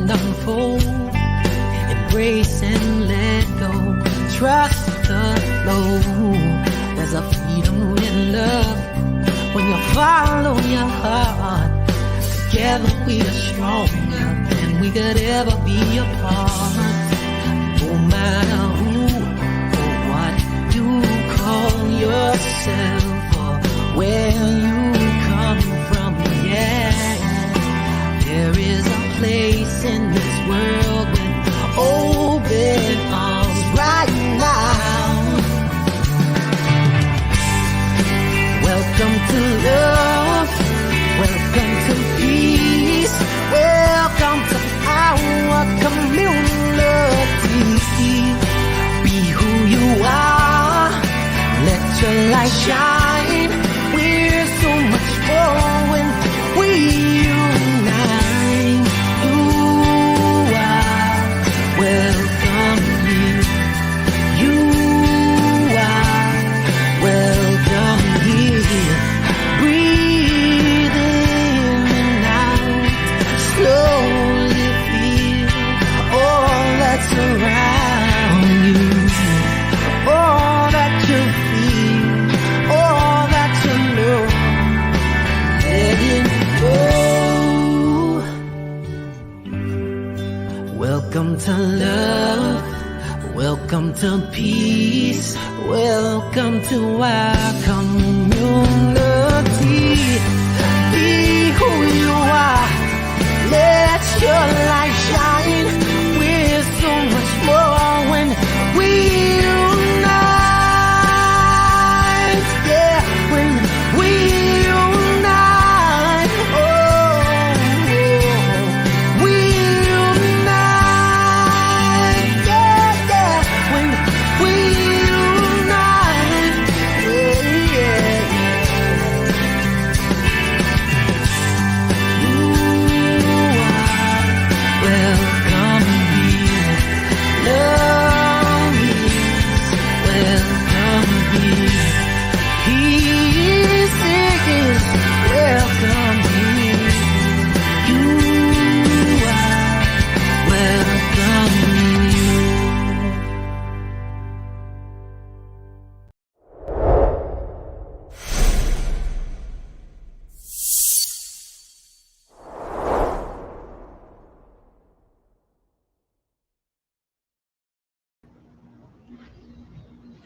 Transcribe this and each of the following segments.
and unfold. Embrace and let go. Trust the flow. There's a freedom in love when you follow your heart. Together we are stronger than we could ever be apart. No matter who or what you call yourself or where you come from, yeah, there is a place in this world with open arms right now. Welcome to love. Welcome to peace. Welcome to our community. Be who you are. Let your light shine. We're so much more when we unite. You are welcome here. You are welcome here. Breathe in and out. Slowly feel all that's around you. All that you feel, all that you know. Let it go. Welcome to love. Welcome to peace. Welcome to our community. Be who you are. Let your light shine. We're so much more when we unite. Yeah, when we unite. Oh, we unite. Yeah, yeah, when we unite. Yeah, yeah, yeah. You are welcome here. Love is welcome here. Peace is welcome here. You are welcome here.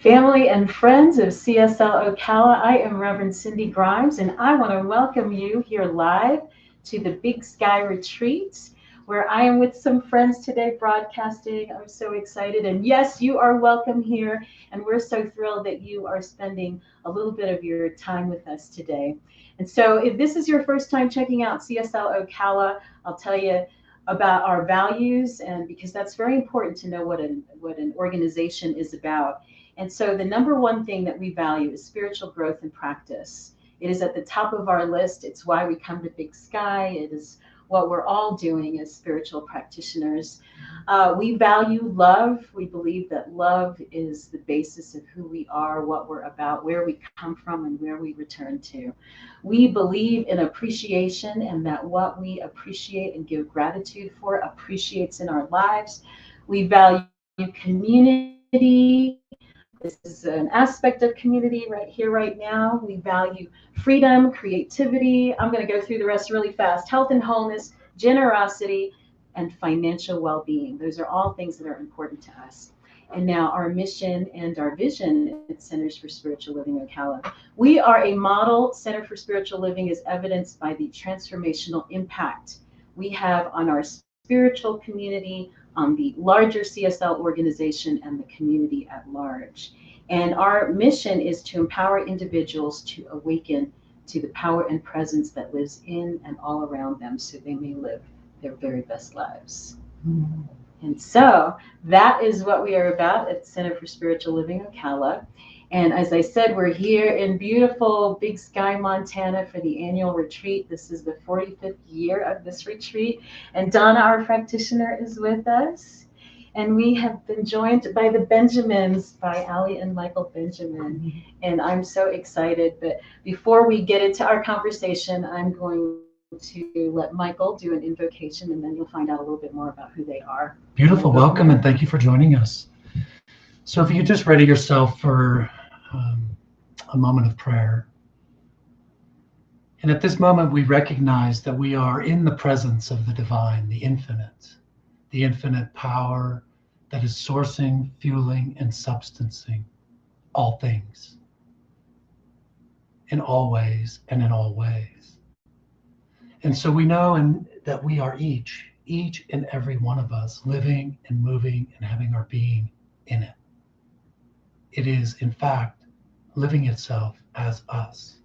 Family and friends of CSL Ocala, I am Reverend Cindy Grimes, and I want to welcome you here live to the Big Sky Retreat, where I am with some friends today broadcasting. I'm so excited. And yes, you are welcome here, and we're so thrilled that you are spending a little bit of your time with us today. And so if this is your first time checking out CSL Ocala, I'll tell you about our values, and because that's very important to know what an organization is about. And so the number one thing that we value is spiritual growth and practice. It is at the top of our list. It's why we come to Big Sky. It is what we're all doing as spiritual practitioners. We value love. We believe that love is the basis of who we are, what we're about, where we come from, and where we return to. We believe in appreciation, and that what we appreciate and give gratitude for appreciates in our lives. We value community. This is an aspect of community right here, right now. We value freedom, creativity. I'm going to go through the rest really fast. Health and wholeness, generosity, and financial well-being. Those are all things that are important to us. And now our mission and our vision at Centers for Spiritual Living Ocala. We are a model center for spiritual living, as evidenced by the transformational impact we have on our spiritual community, on the larger CSL organization, and the community at large. And our mission is to empower individuals to awaken to the power and presence that lives in and all around them, so they may live their very best lives. Mm-hmm. And so that is what we are about at Center for Spiritual Living Ocala. And as I said, we're here in beautiful Big Sky, Montana for the annual retreat. This is the 45th year of this retreat. And Donna, our practitioner, is with us. And we have been joined by the Benjamins, by Ali and Michael Benjamin. And I'm so excited. But before we get into our conversation, I'm going to let Michael do an invocation, and then you'll find out a little bit more about who they are. Beautiful. Welcome, and thank you for joining us. So if you could just ready yourself for a moment of prayer. And at this moment, we recognize that we are in the presence of the divine, the infinite power that is sourcing, fueling, and substancing all things in all ways and in all ways. And so we know that we are each and every one of us living and moving and having our being in it. It is, in fact, living itself as us.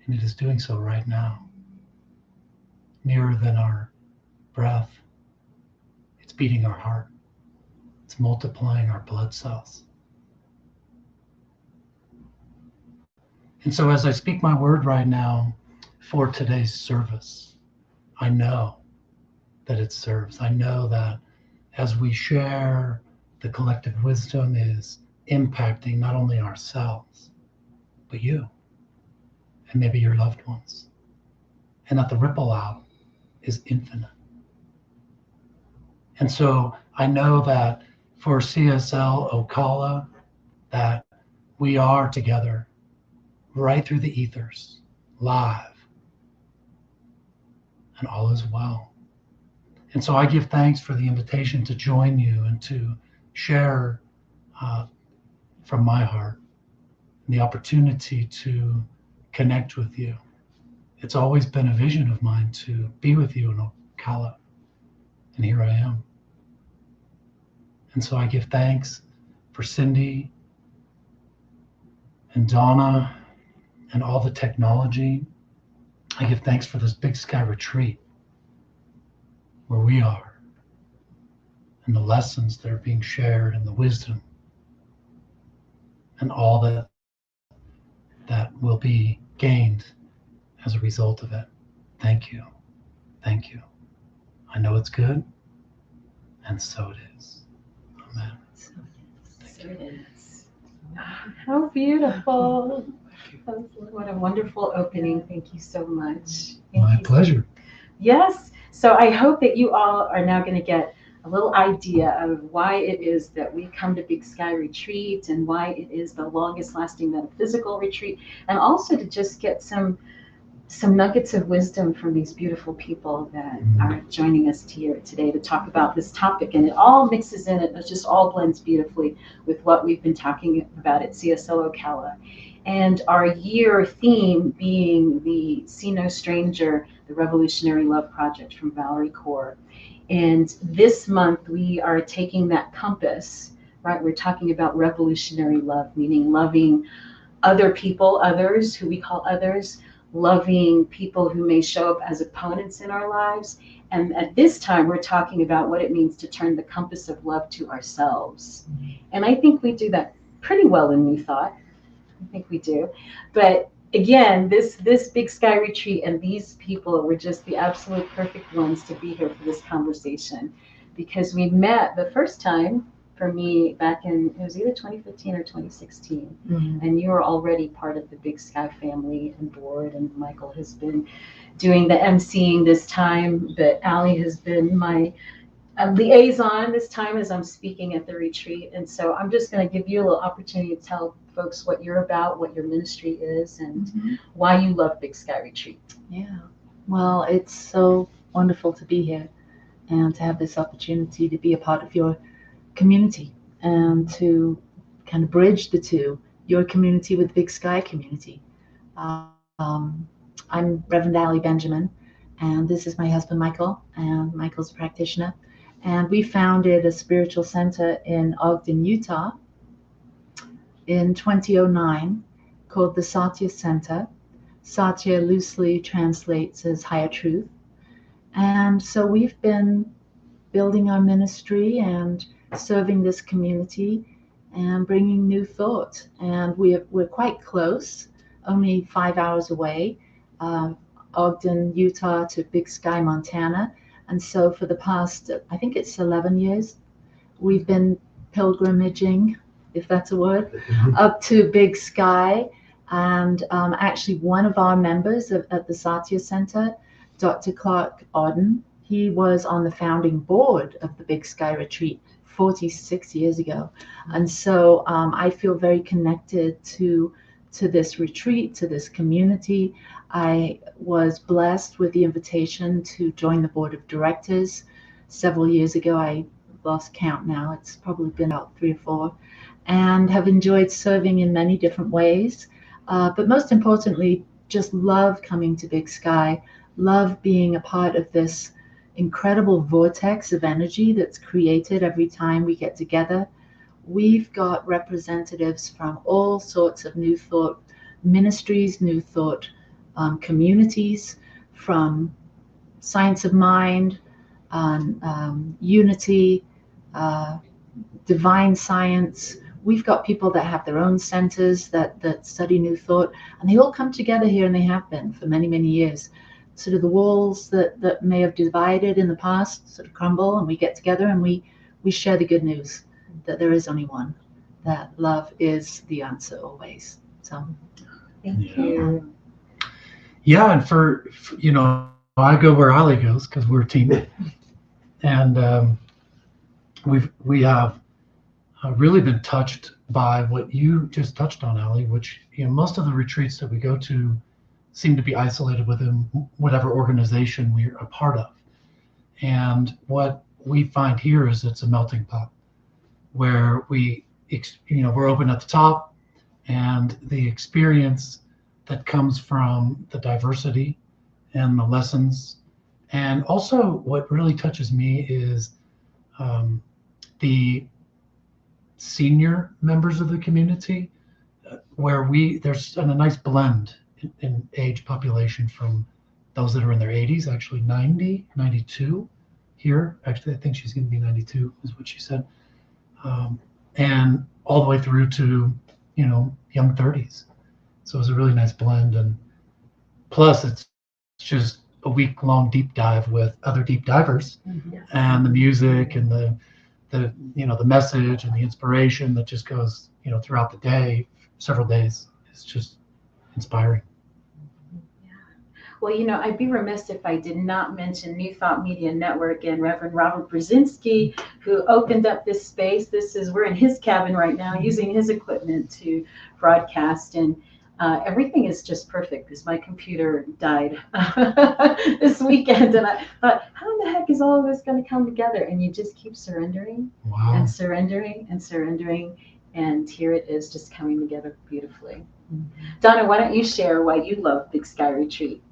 And it is doing so right now. Nearer than our breath, it's beating our heart. It's multiplying our blood cells. And so as I speak my word right now for today's service, I know that it serves. I know that as we share, the collective wisdom is impacting not only ourselves, but you, and maybe your loved ones. And that the ripple out is infinite. And so I know that for CSL Ocala, that we are together right through the ethers, live, and all is well. And so I give thanks for the invitation to join you and to share from my heart the opportunity to connect with you. It's always been a vision of mine to be with you in Ocala, and here I am. And so I give thanks for Cindy and Donna and all the technology. I give thanks for this Big Sky retreat where we are, and the lessons that are being shared, and the wisdom, and all that will be gained as a result of it. Thank you. Thank you. I know it's good, and so it is. Amen. So it is. How beautiful. What a wonderful opening. Thank you so much. My pleasure. Yes. So I hope that you all are now going to get a little idea of why it is that we come to Big Sky Retreat, and why it is the longest lasting metaphysical retreat, and also to just get some nuggets of wisdom from these beautiful people that are joining us here today to talk about this topic. And it all mixes in, it just all blends beautifully with what we've been talking about at CSL Ocala. And our year theme being the See No Stranger, the Revolutionary Love Project from Valerie Kaur. And this month we are taking that compass, right? We're talking about revolutionary love, meaning loving other people, others who we call others, loving people who may show up as opponents in our lives. And at this time, we're talking about what it means to turn the compass of love to ourselves. And I think we do that pretty well in New Thought. I think we do. But again, this Big Sky Retreat and these people were just the absolute perfect ones to be here for this conversation, because we met the first time for me back in, it was either 2015 or 2016. And you were already part of the Big Sky family and board, and Michael has been doing the emceeing this time, but Allie has been my liaison this time as I'm speaking at the retreat. And so I'm just going to give you a little opportunity to tell folks what you're about, what your ministry is, and why you love Big Sky Retreat. Yeah, well, it's so wonderful to be here and to have this opportunity to be a part of your community and to kind of bridge the two, your community with Big Sky community. I'm Reverend Allie Benjamin, and this is my husband Michael, and Michael's a practitioner. And we founded a spiritual center in Ogden, Utah in 2009 called the Satya Center. Satya loosely translates as higher truth. And so we've been building our ministry and serving this community and bringing new thought. And we're quite close, only 5 hours away, Ogden, Utah to Big Sky, Montana. And so for the past, I think it's 11 years, we've been pilgrimaging, if that's a word, up to Big Sky. And actually one of our members at the Satya Center Dr. Clark Auden. He was on the founding board of the Big Sky Retreat 46 years ago. And so I feel very connected to this retreat, to this community. I was blessed with the invitation to join the board of directors several years ago. I lost count now. It's probably been about 3 or 4, and have enjoyed serving in many different ways. But most importantly, just love coming to Big Sky, love being a part of this incredible vortex of energy that's created every time we get together. We've got representatives from all sorts of New Thought ministries, New Thought communities, from Science of Mind, Unity, Divine Science. We've got people that have their own centers that study New Thought, and they all come together here, and they have been for many, many years. Sort of the walls that may have divided in the past sort of crumble, and we get together and we share the good news that there is only one, that love is the answer always. So Thank you. Yeah, and for I go where Ali goes because we're a team, and we have really been touched by what you just touched on, Ali. Which most of the retreats that we go to seem to be isolated within whatever organization we're a part of, and what we find here is it's a melting pot where we're open at the top, and the experience that comes from the diversity and the lessons. And also what really touches me is the senior members of the community, where there's a nice blend in age population, from those that are in their 80s, actually 90, 92 here. Actually, I think she's going to be 92 is what she said. And all the way through to, young 30s. So it was a really nice blend. And plus it's just a week-long deep dive with other deep divers, and the music and the message and the inspiration that just goes, throughout the day, several days. It's just inspiring. Well, I'd be remiss if I did not mention New Thought Media Network and Reverend Robert Brzezinski, who opened up this space. We're in his cabin right now, using his equipment to broadcast, and everything is just perfect because my computer died this weekend, and I thought, how in the heck is all of this going to come together? And you just keep surrendering. Wow. And surrendering and surrendering, and here it is, just coming together beautifully. Donna, why don't you share why you love Big Sky Retreat?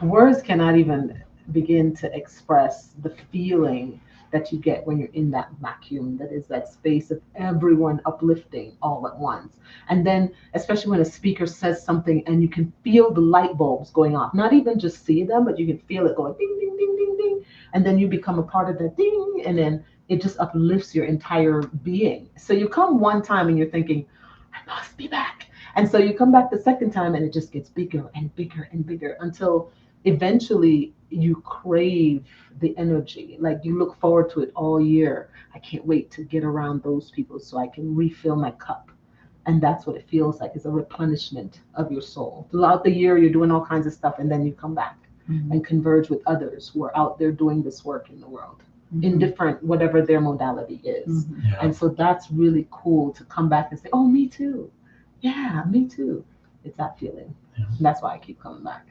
Words cannot even begin to express the feeling that you get when you're in that vacuum, that is that space of everyone uplifting all at once. And then, especially when a speaker says something and you can feel the light bulbs going off, not even just see them, but you can feel it going ding, ding, ding, ding, ding. And then you become a part of that ding, and then it just uplifts your entire being. So you come one time and you're thinking, I must be back. And so you come back the second time and it just gets bigger and bigger and bigger until eventually you crave the energy. Like you look forward to it all year. I can't wait to get around those people so I can refill my cup. And that's what it feels like, is a replenishment of your soul. Throughout the year, you're doing all kinds of stuff, and then you come back and converge with others who are out there doing this work in the world, in different, whatever their modality is. Yeah. And so that's really cool to come back and say, oh, me too. Yeah, me too. It's that feeling. Yeah. And that's why I keep coming back.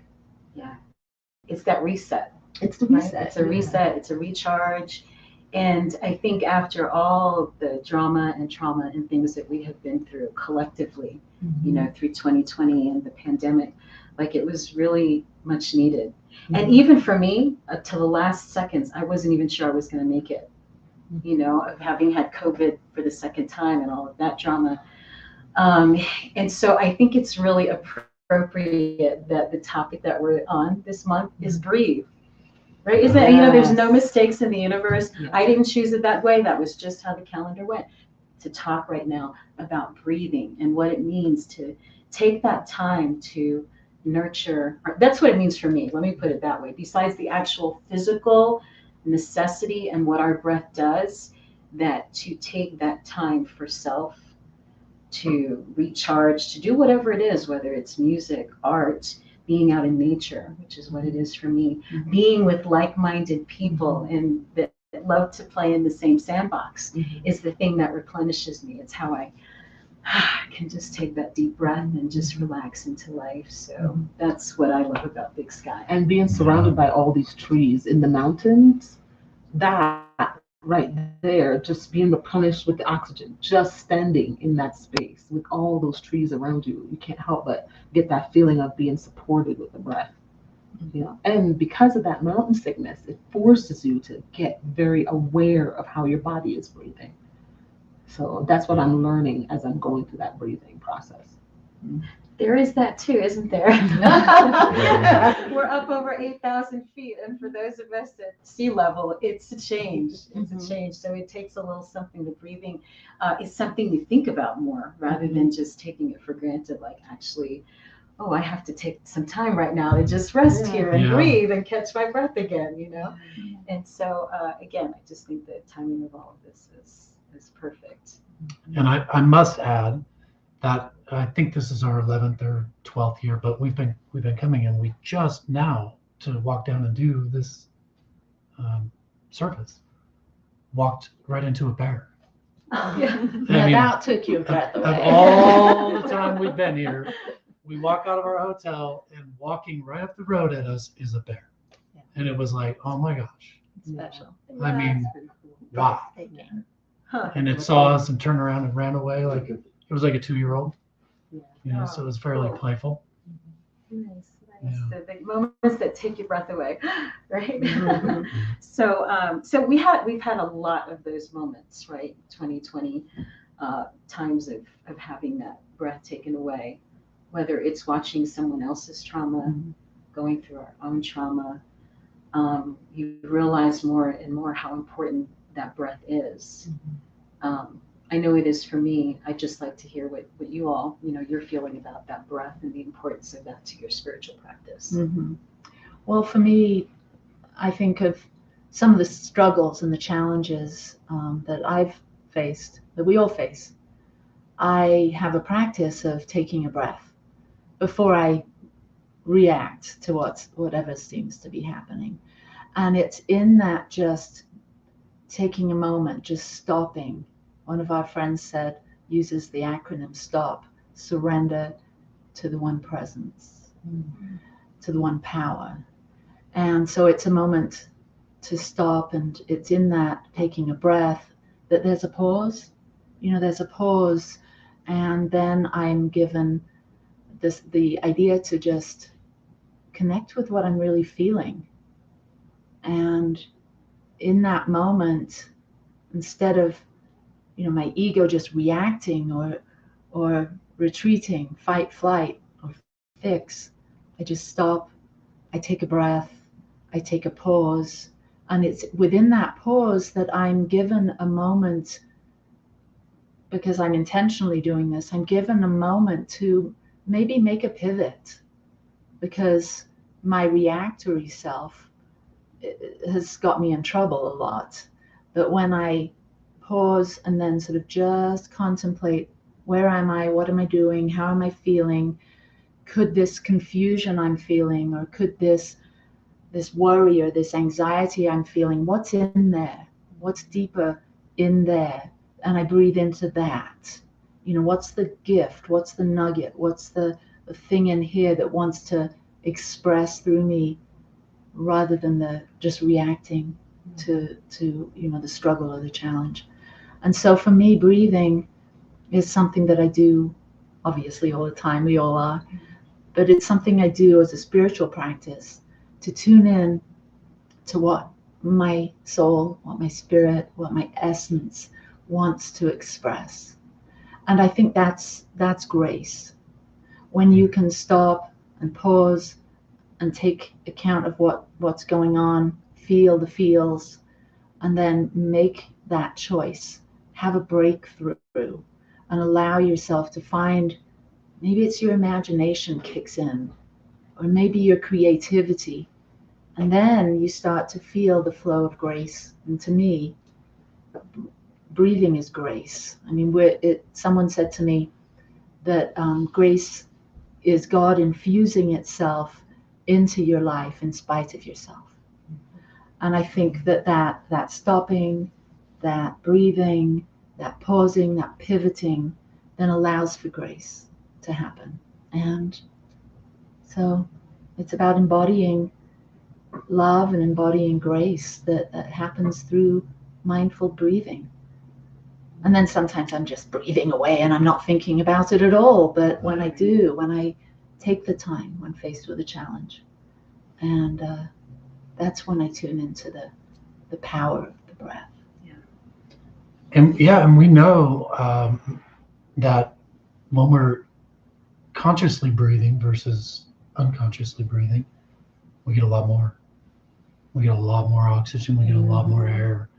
Yeah. It's that reset. It's the Right? reset. It's a reset. It's a recharge. And I think after all the drama and trauma and things that we have been through collectively, through 2020 and the pandemic, like it was really much needed. And even for me, to the last seconds, I wasn't even sure I was going to make it, of having had COVID for the second time and all of that drama. And so I think it's really appropriate that the topic that we're on this month is breathe. Right? Isn't it? There's no mistakes in the universe. Yes. I didn't choose it that way. That was just how the calendar went. To talk right now about breathing and what it means to take that time to nurture. That's what it means for me. Let me put it that way. Besides the actual physical necessity and what our breath does, that to take that time for self, to recharge, to do whatever it is, whether it's music, art, being out in nature, which is what it is for me, Mhm. being with like-minded people and that love to play in the same sandbox is the thing that replenishes me. It's how I can just take that deep breath and just relax into life. So that's what I love about Big Sky. And being surrounded by all these trees in the mountains, that right there, just being replenished with the oxygen, just standing in that space with all those trees around you, you can't help but get that feeling of being supported with the breath. You know, and because of that mountain sickness, it forces you to get very aware of how your body is breathing. So that's what I'm learning as I'm going through that breathing process. There is that too, isn't there? We're up over 8,000 feet, and for those of us at sea level, it's a change. It's a change. So it takes a little something. The breathing is something you think about more rather than just taking it for granted. Like actually, oh, I have to take some time right now to just rest here and breathe and catch my breath again, you know? And so again, I just think the timing of all of this is perfect. And I must add that I think this is our 11th or 12th year, but we've been coming in. We just now to walk down and do this service walked right into a bear. Yeah. Now that took your breath Of away. all the time we've been here, we walk out of our hotel and walking right up the road at us is a bear. Yeah. And it was like, oh my gosh. Special. I mean, wow. Breathtaking. And it saw us and turned around and ran away like it was like a 2-year-old. You know, so it was fairly playful. Nice. Yeah. The moments that take your breath away, right? So we've had a lot of those moments, right? 2020 times of having that breath taken away, whether it's watching someone else's trauma, going through our own trauma. You realize more and more how important that breath is. I know it is for me. I'd just like to hear what you all, you're feeling about that breath and the importance of that to your spiritual practice. Well, for me, I think of some of the struggles and the challenges that I've faced, that we all face. I have a practice of taking a breath before I react to whatever seems to be happening. And it's in that just taking a moment, just stopping. One of our friends uses the acronym STOP, surrender to the one presence, to the one power. And so it's a moment to stop, and it's in that taking a breath that there's a pause. There's a pause, and then I'm given the idea to just connect with what I'm really feeling. And in that moment, instead of my ego just reacting or retreating, fight, flight, or fix, I just stop, I take a breath, I take a pause, and it's within that pause that I'm given a moment, because I'm intentionally doing this, I'm given a moment to maybe make a pivot, because my reactory self has got me in trouble a lot. But when I pause and then sort of just contemplate, where am I, what am I doing, how am I feeling, could this confusion I'm feeling, or could this worry or this anxiety I'm feeling, what's in there, what's deeper in there, and I breathe into that. What's the gift, what's the nugget, what's the thing in here that wants to express through me, rather than just reacting to the struggle or the challenge. And so for me, breathing is something that I do obviously all the time, we all are, but it's something I do as a spiritual practice to tune in to what my soul, what my spirit, what my essence wants to express. And I think that's grace. When you can stop and pause and take account of what's going on, feel the feels, and then make that choice, have a breakthrough, and allow yourself to find, maybe it's your imagination kicks in, or maybe your creativity, and then you start to feel the flow of grace. And to me, breathing is grace. I mean, someone said to me that grace is God infusing itself into your life in spite of yourself. And I think that stopping, that breathing, that pausing, that pivoting, then allows for grace to happen. And so it's about embodying love and embodying grace that happens through mindful breathing. And then sometimes I'm just breathing away and I'm not thinking about it at all. But when I do, when I take the time when faced with a challenge, and that's when I tune into the power of the breath. And we know that when we're consciously breathing versus unconsciously breathing, we get a lot more. We get a lot more oxygen. We get a lot more air.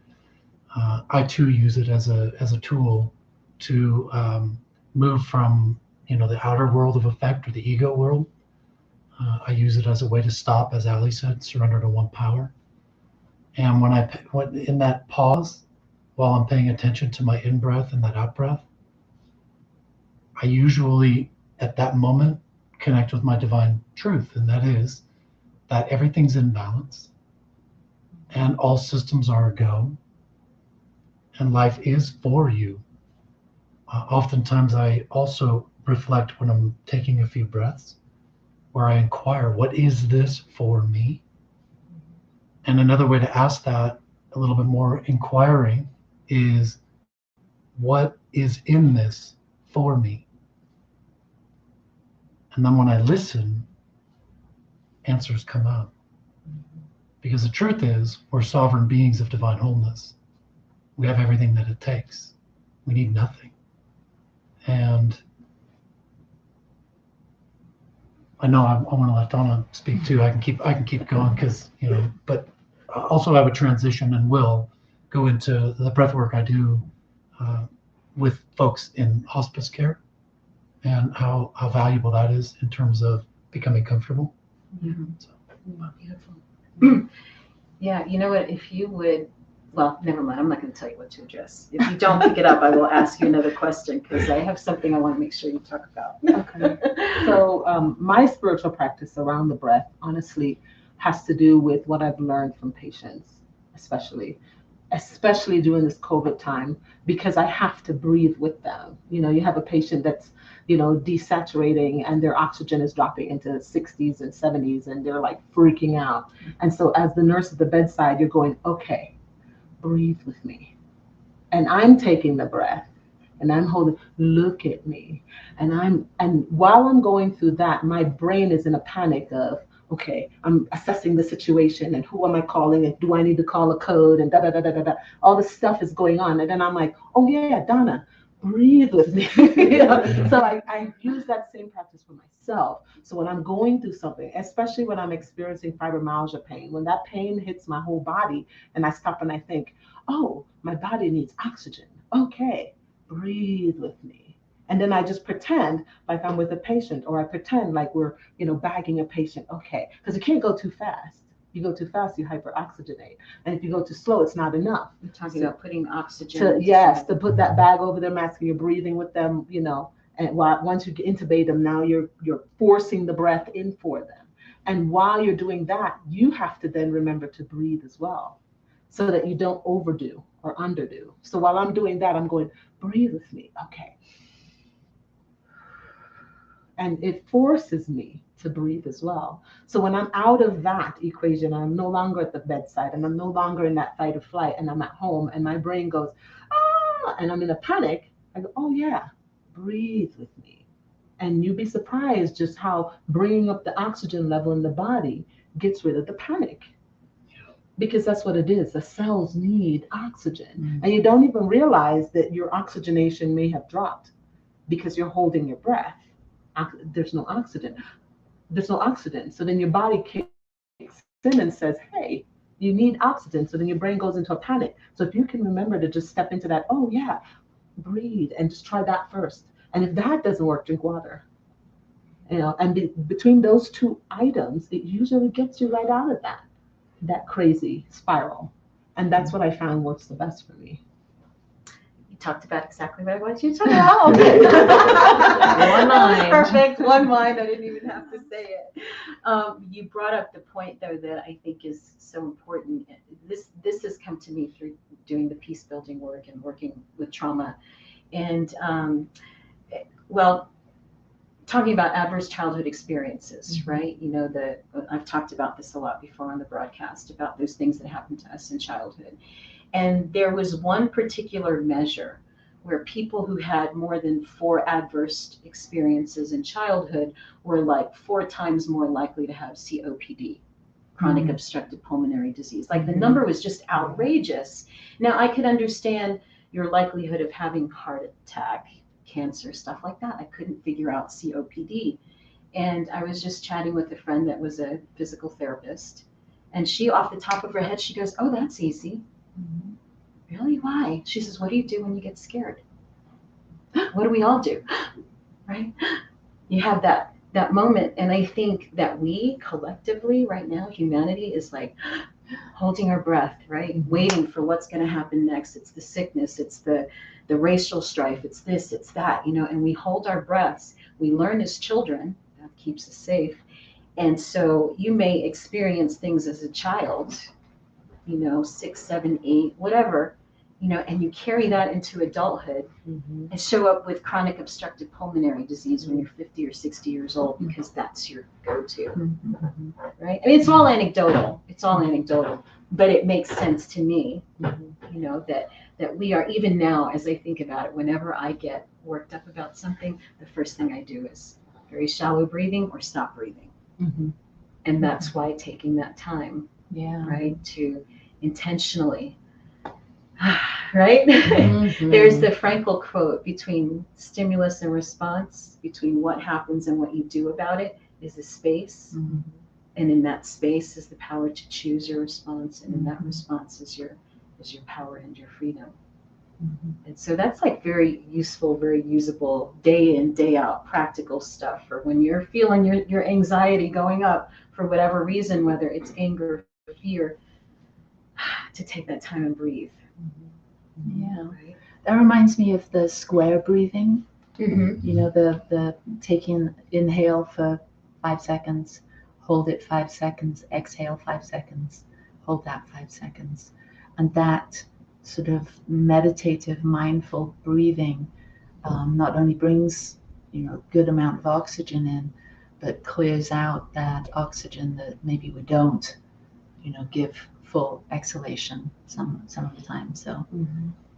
I too use it as a tool to move from the outer world of effect, or the ego world. I use it as a way to stop, as Ali said, surrender to one power. And when in that pause, while I'm paying attention to my in breath and that out breath, I usually at that moment connect with my divine truth, and that is that everything's in balance and all systems are a go, and life is for you. Oftentimes, I also reflect when I'm taking a few breaths, where I inquire, what is this for me? And another way to ask that, a little bit more inquiring, is what is in this for me? And then when I listen, answers come out. Because the truth is, we're sovereign beings of divine wholeness. We have everything that it takes. We need nothing. And I know I want to let Donna speak too. I can keep going because but also I would transition and will go into the breath work I do with folks in hospice care, and how valuable that is in terms of becoming comfortable. So. Beautiful. Yeah, you know what? If you would, well, never mind. I'm not going to tell you what to address. If you don't pick it up, I will ask you another question, because I have something I want to make sure you talk about. Okay. So my spiritual practice around the breath, honestly, has to do with what I've learned from patients, especially during this COVID time, because I have to breathe with them. You have a patient that's, desaturating, and their oxygen is dropping into 60s and 70s, and they're like freaking out. And so as the nurse at the bedside, you're going, okay, breathe with me. And I'm taking the breath, and I'm holding, look at me. And while I'm going through that, my brain is in a panic of, okay, I'm assessing the situation, and who am I calling, and do I need to call a code, and da da da da da da. All this stuff is going on, and then I'm like, oh yeah, Donna, breathe with me. So I use that same practice for myself. So when I'm going through something, especially when I'm experiencing fibromyalgia pain, when that pain hits my whole body, and I stop and I think, oh, my body needs oxygen. Okay, breathe with me. And then I just pretend like I'm with a patient, or I pretend like we're, bagging a patient. Okay, because you can't go too fast. You go too fast, you hyperoxygenate. And if you go too slow, it's not enough. You're talking about putting oxygen. To put that bag over their mask, and you're breathing with them, and once you intubate them, now you're forcing the breath in for them. And while you're doing that, you have to then remember to breathe as well, so that you don't overdo or underdo. So while I'm doing that, I'm going, breathe with me. Okay. And it forces me to breathe as well. So when I'm out of that equation, I'm no longer at the bedside, and I'm no longer in that fight or flight, and I'm at home, and my brain goes, ah, and I'm in a panic, I go, oh yeah, breathe with me. And you'd be surprised just how bringing up the oxygen level in the body gets rid of the panic. Because that's what it is. The cells need oxygen. And you don't even realize that your oxygenation may have dropped because you're holding your breath. There's no oxygen. So then your body kicks in and says, hey, you need oxygen. So then your brain goes into a panic. So if you can remember to just step into that, oh yeah, breathe, and just try that first. And if that doesn't work, drink water. And between those two items, it usually gets you right out of that crazy spiral. And that's what I found works the best for me. You talked about exactly what I wanted you to talk about. One line. Perfect. One line. I didn't even have to say it. You brought up the point, though, that I think is so important. This has come to me through doing the peace building work and working with trauma. And, well, talking about adverse childhood experiences, right? You know, I've talked about this a lot before on the broadcast about those things that happened to us in childhood. And there was one particular measure where people who had more than 4 adverse experiences in childhood were like 4 times more likely to have COPD, chronic obstructive pulmonary disease. Like the number was just outrageous. Now I could understand your likelihood of having heart attack, cancer, stuff like that. I couldn't figure out COPD. And I was just chatting with a friend that was a physical therapist. And she, off the top of her head, she goes, "Oh, that's easy." Really? Why? She says, "What do you do when you get scared?" What do we all do? Right? You have that moment. And I think that we collectively right now, humanity is like holding our breath, right? Waiting for what's going to happen next. It's the sickness. It's the racial strife. It's this, it's that, you know, and we hold our breaths. We learn as children. That keeps us safe. And so you may experience things as a child, you know, 6, 7, 8, whatever, you know, and you carry that into adulthood and show up with chronic obstructive pulmonary disease when you're 50 or 60 years old because that's your go-to, right? I mean, it's all anecdotal. It's all anecdotal, but it makes sense to me, you know, that we are, even now, as I think about it, whenever I get worked up about something, the first thing I do is very shallow breathing or stop breathing. And that's why taking that time, right, to intentionally, right? There's the Frankl quote, between stimulus and response, between what happens and what you do about it is a space. And in that space is the power to choose your response. And in that response is your power and your freedom. And so that's like very useful, very usable, day in, day out, practical stuff for when you're feeling your anxiety going up for whatever reason, whether it's anger or fear, to take that time and breathe. Yeah. Right? That reminds me of the square breathing. You know, the taking inhale for 5 seconds, hold it 5 seconds, exhale 5 seconds, hold that 5 seconds. And that sort of meditative, mindful breathing not only brings, you know, good amount of oxygen in, but clears out that oxygen that maybe we don't, you know, give full exhalation some of the time. So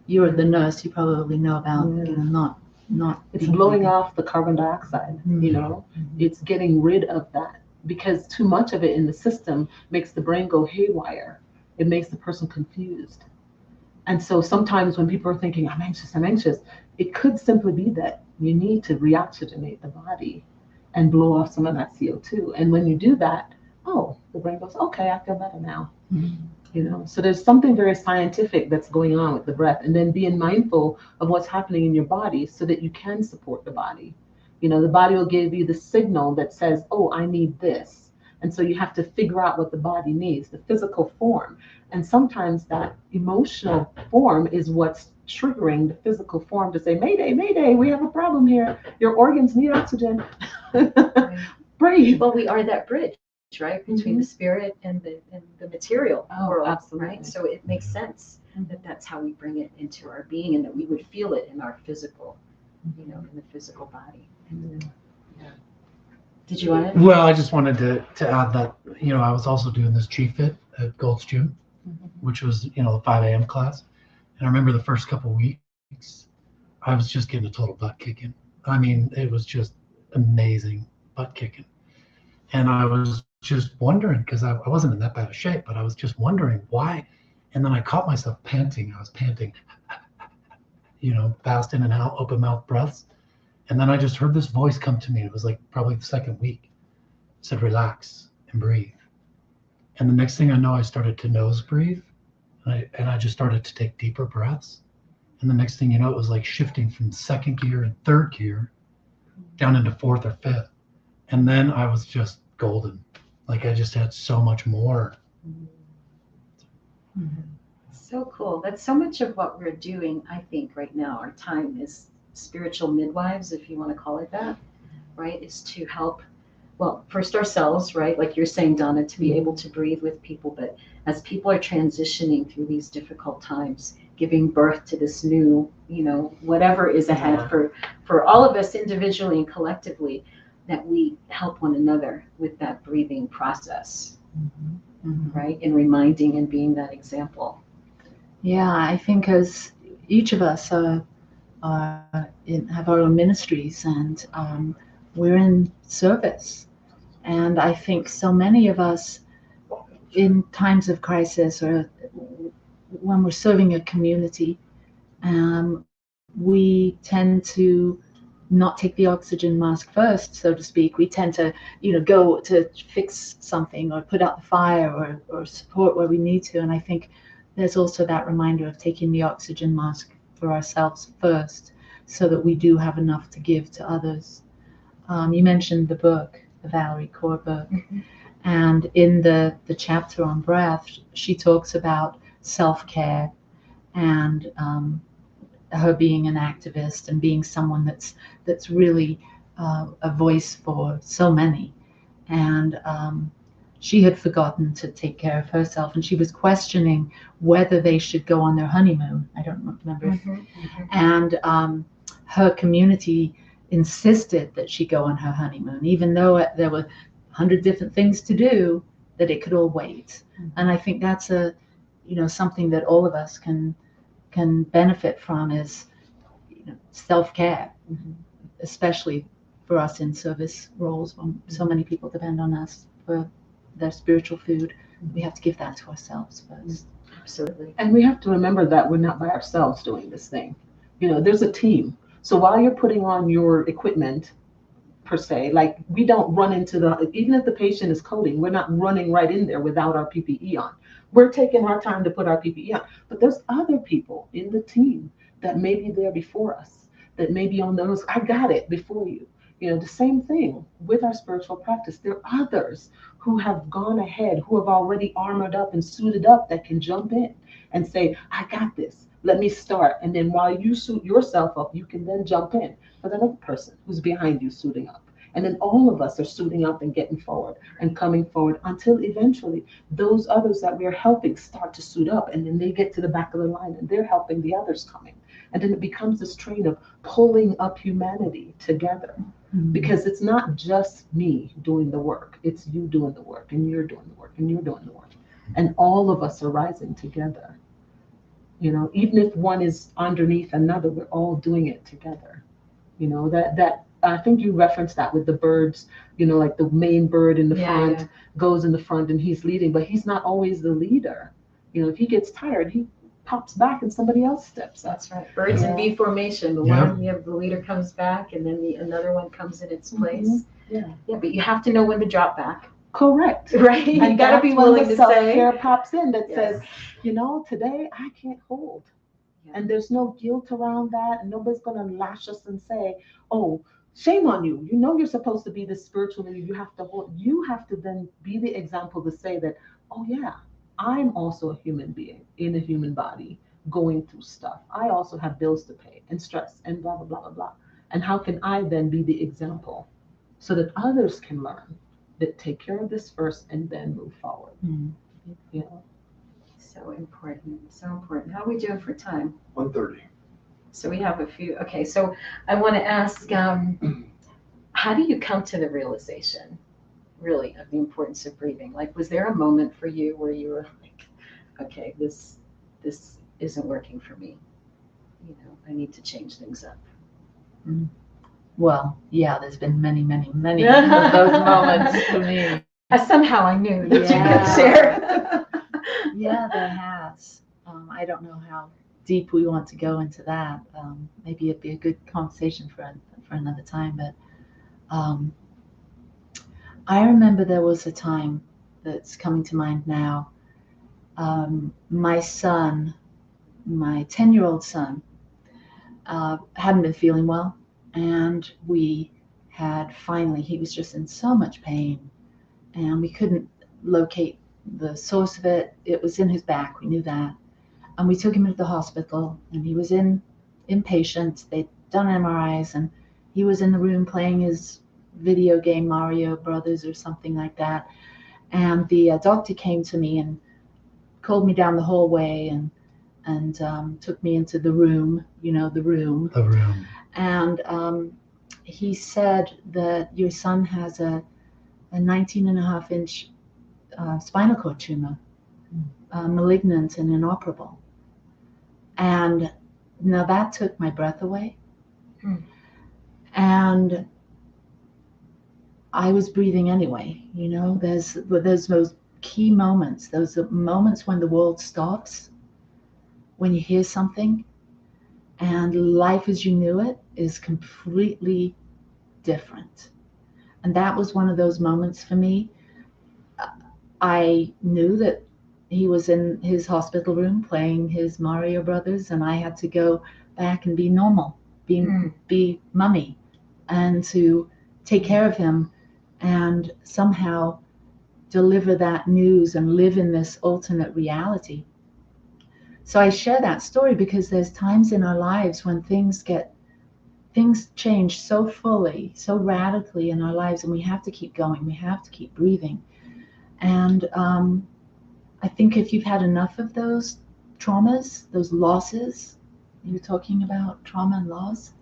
you're the nurse, you probably know about, you know, not It's deep blowing breathing. off the carbon dioxide, you know, it's getting rid of that, because too much of it in the system makes the brain go haywire. It makes the person confused. And so sometimes when people are thinking, I'm anxious, it could simply be that you need to reoxygenate the body and blow off some of that CO2. And when you do that, the brain goes, okay, I feel better now. You know, so there's something very scientific that's going on with the breath, and then being mindful of what's happening in your body so that you can support the body. You know, the body will give you the signal that says, oh, I need this. And so you have to figure out what the body needs, the physical form. And sometimes that emotional form is what's triggering the physical form to say, Mayday, Mayday, we have a problem here. Your organs need oxygen. Breathe. Well, we are that bridge, right, between the spirit and the material world, absolutely. right? So it makes sense that that's how we bring it into our being, and that we would feel it in our physical, you know, in the physical body. Did you want to? Well, I just wanted to add that, you know, I was also doing this G-Fit at Gold's Gym, which was, you know, the 5 a.m. class. And I remember the first couple of weeks, I was just getting a total butt kicking. I mean, it was just amazing butt kicking. And I was just wondering, because I wasn't in that bad of shape, but I was just wondering why. And then I caught myself panting. I was panting, you know, fast in and out, open mouth breaths. And then I just heard this voice come to me. It was like probably the second week. It said, relax and breathe. And the next thing I know, I started to nose breathe. And I just started to take deeper breaths. And the next thing you know, it was like shifting from second gear and third gear down into fourth or fifth. And then I was just golden. Like I just had so much more. So cool. That's so much of what we're doing, I think, right now. Our time is spiritual midwives, if you want to call it that, right? Is to help, well, first ourselves, right? Like you're saying, Donna, to be able to breathe with people. But as people are transitioning through these difficult times, giving birth to this new, whatever is ahead for all of us individually and collectively, that we help one another with that breathing process, right? And reminding and being that example. Yeah, I think as each of us have our own ministries, and we're in service. And I think so many of us in times of crisis, or when we're serving a community, we tend to not take the oxygen mask first, so to speak. We tend to, go to fix something or put out the fire, or support where we need to. And I think there's also that reminder of taking the oxygen mask for ourselves first, so that we do have enough to give to others. You mentioned the book, the Valerie Kaur book. And in the chapter on breath, she talks about self-care and her being an activist and being someone that's really a voice for so many. And she had forgotten to take care of herself, and she was questioning whether they should go on their honeymoon. I don't remember. And her community insisted that she go on her honeymoon, even though there were 100 different things to do, that it could all wait. And I think that's something that all of us can benefit from, is self-care, especially for us in service roles, when so many people depend on us for their spiritual food. We have to give that to ourselves first. Absolutely. And we have to remember that we're not by ourselves doing this thing. There's a team. So while you're putting on your equipment, per se, like we don't run into even if the patient is coding, we're not running right in there without our PPE on. We're taking our time to put our PPE on. But there's other people in the team that may be there before us, that may be on those, I got it before you. The same thing with our spiritual practice. There are others who have gone ahead, who have already armored up and suited up, that can jump in and say, I got this. Let me start. And then while you suit yourself up, you can then jump in with another person who's behind you suiting up. And then all of us are suiting up and getting forward and coming forward, until eventually those others that we're helping start to suit up, and then they get to the back of the line and they're helping the others coming. And then it becomes this train of pulling up humanity together. Because it's not just me doing the work, it's you doing the work, and you're doing the work, and you're doing the work. And all of us are rising together. Even if one is underneath another, we're all doing it together. That I think you referenced that with the birds, like the main bird in the front goes in the front and he's leading, but he's not always the leader. If he gets tired, he pops back and somebody else steps up. That's right. Birds in V formation. The leader comes back, and then another one comes in its place. Yeah, but you have to know when to drop back. Correct. Right. And you got to be willing to say. Self-care pops in that says, today I can't hold. And there's no guilt around that, and nobody's going to lash us and say, oh, shame on you. You're supposed to be the spiritual leader. You have to hold. You have to then be the example to say that, oh yeah, I'm also a human being in a human body going through stuff. I also have bills to pay and stress and blah, blah, blah, blah, blah. And how can I then be the example so that others can learn that take care of this first and then move forward? So important. So important. How are we doing for time? 1:30. So we have a few. Okay, so I want to ask, how do you come to the realization, really, of the importance of breathing? Like, was there a moment for you where you were like, okay, this isn't working for me. I need to change things up. Well, yeah, there's been many, many, many of those moments for me. Somehow I knew that you could share. Yeah, there has. I don't know how deep we want to go into that. Maybe it'd be a good conversation for another time. But I remember there was a time that's coming to mind now. My son, my 10-year-old son, hadn't been feeling well, and we had finally, he was just in so much pain, and we couldn't locate the source of it. It was in his back, we knew that. And we took him into the hospital, and he was inpatient. They'd done MRIs, and he was in the room playing his video game Mario Brothers or something like that. And the doctor came to me and called me down the hallway and took me into the room, the room. The room. And he said that your son has a 19.5-inch spinal cord tumor, malignant and inoperable. And now that took my breath away. And I was breathing anyway. There's those key moments, those moments when the world stops, when you hear something and life as you knew it is completely different. And that was one of those moments for me. I knew that he was in his hospital room playing his Mario Brothers, and I had to go back and be normal, be mummy, and to take care of him and somehow deliver that news and live in this alternate reality. So I share that story because there's times in our lives when things change so fully, so radically in our lives, and we have to keep going. We have to keep breathing. And I think if you've had enough of those traumas, those losses, you were talking about trauma and loss,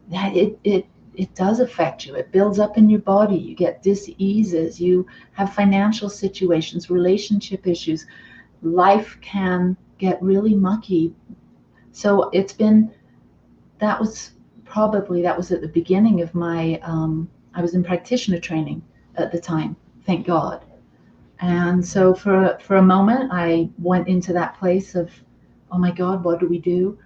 that it does affect you. It builds up in your body. You get diseases. You have financial situations, relationship issues. Life can get really mucky. So that was at the beginning of my, I was in practitioner training at the time, thank God. And so for a moment, I went into that place of, oh my God, what do we do?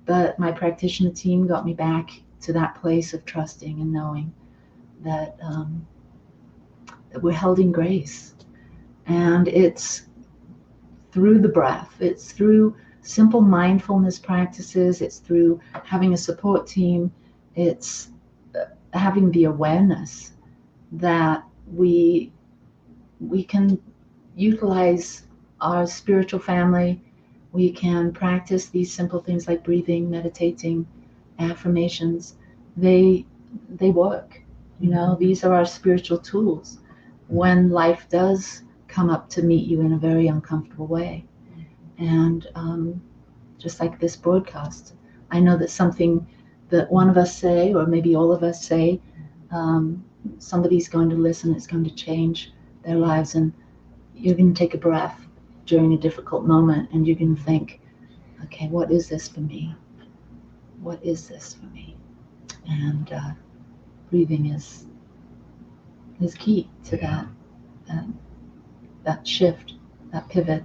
But my practitioner team got me back to that place of trusting and knowing that, that we're held in grace. And it's through the breath, it's through simple mindfulness practices, it's through having a support team, it's having the awareness that we can utilize our spiritual family. We can practice these simple things like breathing, meditating, affirmations. They work. These are our spiritual tools when life does come up to meet you in a very uncomfortable way. And just like this broadcast, I know that something that one of us say, or maybe all of us say, somebody's going to listen, it's going to change their lives, and you're going to take a breath during a difficult moment, and you're going to think, okay, what is this for me? What is this for me? And breathing is key to that shift, that pivot,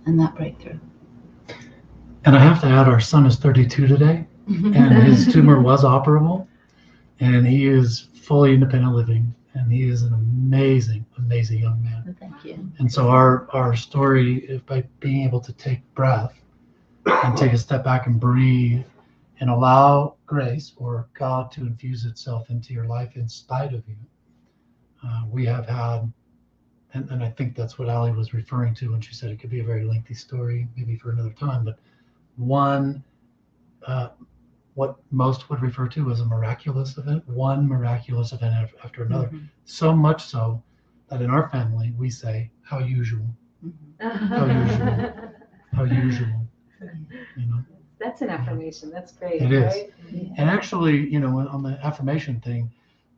and that breakthrough. And I have to add, our son is 32 today, and his tumor was operable, and he is fully independent living, and he is an amazing, amazing young man. Thank you. And so our story, by being able to take breath and take a step back and breathe and allow grace or God to infuse itself into your life in spite of you, we have had, and I think that's what Ali was referring to when she said it could be a very lengthy story, maybe for another time, but one, what most would refer to as a miraculous event, one miraculous event after another. So much so that in our family, we say, how usual, how usual, how usual, That's an affirmation. That's great. It is. Right? And actually, on the affirmation thing,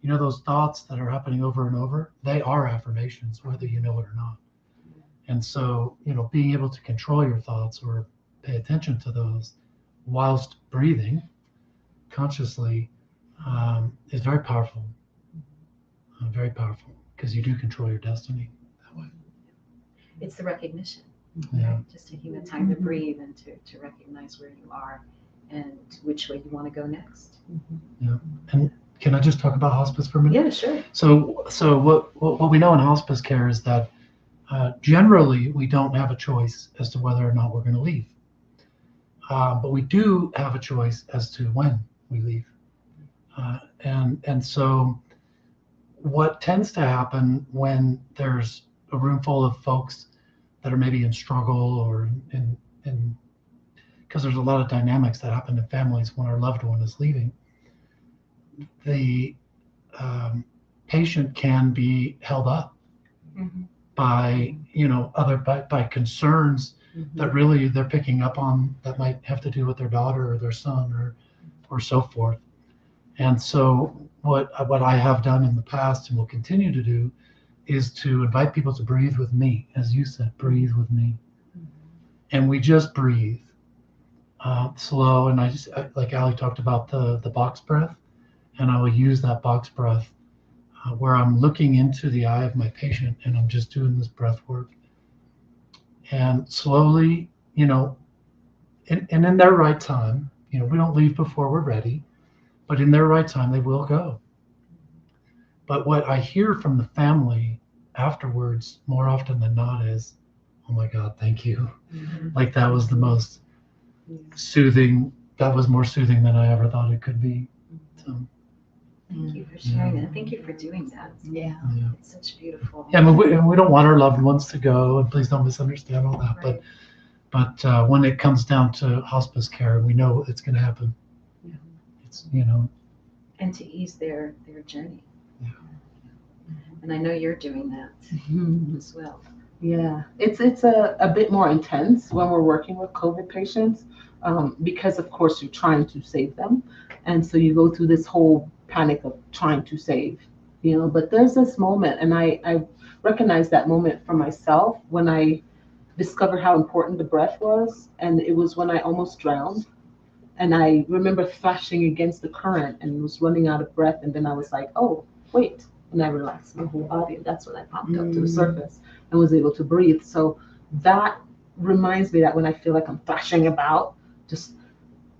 those thoughts that are happening over and over, they are affirmations, whether you know it or not. And so, being able to control your thoughts or pay attention to those whilst breathing consciously is very powerful. Very powerful, because you do control your destiny that way. It's the recognition. Yeah. Right? Just taking the time to breathe and to recognize where you are and which way you want to go next. Yeah. And can I just talk about hospice for a minute? Yeah, sure. So what we know in hospice care is that generally we don't have a choice as to whether or not we're going to leave. But we do have a choice as to when we leave. And so what tends to happen when there's a room full of folks that are maybe in struggle or in because there's a lot of dynamics that happen in families when our loved one is leaving. The patient can be held up by by concerns that really they're picking up on that might have to do with their daughter or their son or so forth. And so what I have done in the past and will continue to do is to invite people to breathe with me, as you said, breathe with me. And we just breathe slow. And like Ali talked about the box breath, and I will use that box breath where I'm looking into the eye of my patient and I'm just doing this breath work. And slowly, and in their right time, we don't leave before we're ready, but in their right time, they will go. But what I hear from the family afterwards, more often than not, is, oh my God, thank you. Like that was the most soothing, that was more soothing than I ever thought it could be. So, Thank you for sharing that. Thank you for doing that. Yeah. It's such beautiful. and we don't want our loved ones to go, and please don't misunderstand all that. Right. But when it comes down to hospice care, we know it's going to happen. Yeah. It's And to ease their journey. Yeah. And I know you're doing that as well. Yeah, it's a bit more intense when we're working with COVID patients because, of course, you're trying to save them. And so you go through this whole panic of trying to save, but there's this moment, and I recognize that moment for myself when I discovered how important the breath was. And it was when I almost drowned. And I remember thrashing against the current and was running out of breath. And then I was like, oh, wait. And I relaxed my whole body. And that's when I popped up to the surface and was able to breathe. So that reminds me that when I feel like I'm thrashing about, just,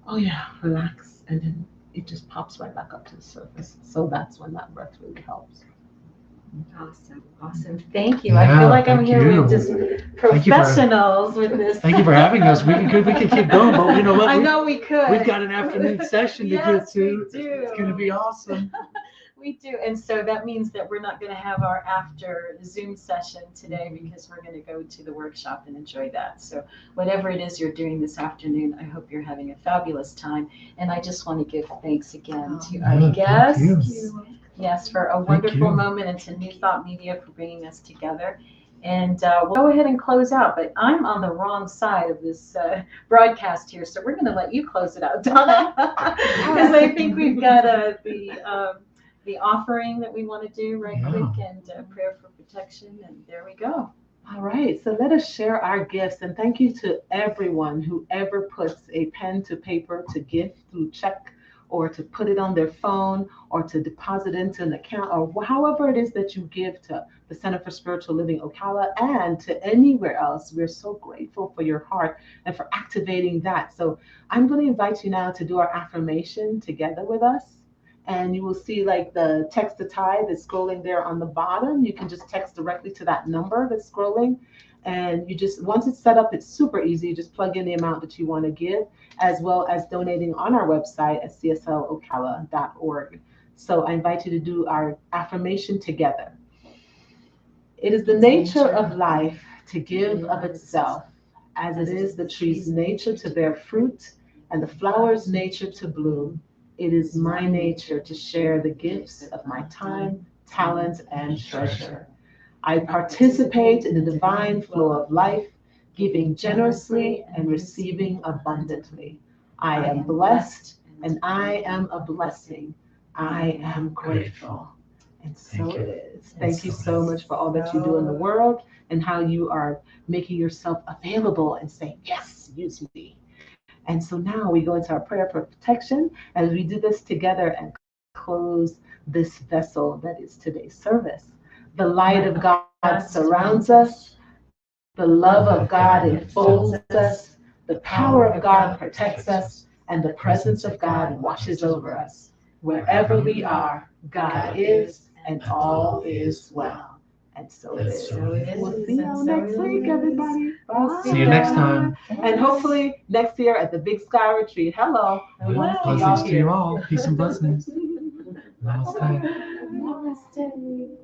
oh yeah, relax. And then it just pops right back up to the surface. So that's when that breath really helps. Awesome. Thank you. I feel like I'm here with just professionals with this. Thank you for having us. We could keep going, but you know what? I know we could. We've got an afternoon session to get to. We do. It's going to be awesome. We do. And so that means that we're not going to have our after Zoom session today because we're going to go to the workshop and enjoy that. So whatever it is you're doing this afternoon, I hope you're having a fabulous time. And I just want to give thanks again to our guests. Yes, for a wonderful moment, and to New Thought Media for bringing us together. And we'll go ahead and close out, but I'm on the wrong side of this broadcast here, so we're going to let you close it out, Donna, because I think we've got the offering that we want to do quick, and prayer for protection, and there we go. All right, so let us share our gifts, and thank you to everyone who ever puts a pen to paper to give through check, or to put it on their phone, or to deposit into an account, or however it is that you give to the Center for Spiritual Living Ocala and to anywhere else. We're so grateful for your heart and for activating that. So I'm going to invite you now to do our affirmation together with us. And you will see like the text to tithe that's scrolling there on the bottom. You can just text directly to that number that's scrolling. And you just, once it's set up, it's super easy. You just plug in the amount that you want to give, as well as donating on our website at cslocala.org. So I invite you to do our affirmation together. It is the nature of life to give of itself, as it is the tree's nature to bear fruit and the flower's nature to bloom. It is my nature to share the gifts of my time, talent, and treasure. I participate in the divine flow of life, giving generously and receiving abundantly. I am blessed and I am a blessing. I am grateful. And so it is. Thank you so much for all that you do in the world and how you are making yourself available and saying, yes, use me. And so now we go into our prayer for protection as we do this together and close this vessel that is today's service. The light of God surrounds us. The love of God enfolds us. The power of God protects us. And the presence of God washes over us. Wherever we are, God is, and all is well. And so it is. We'll see you next week, everybody. Bye. See you next time. And hopefully next year at the Big Sky Retreat. Hello. Blessings to you all. Peace and blessings. Namaste. Namaste.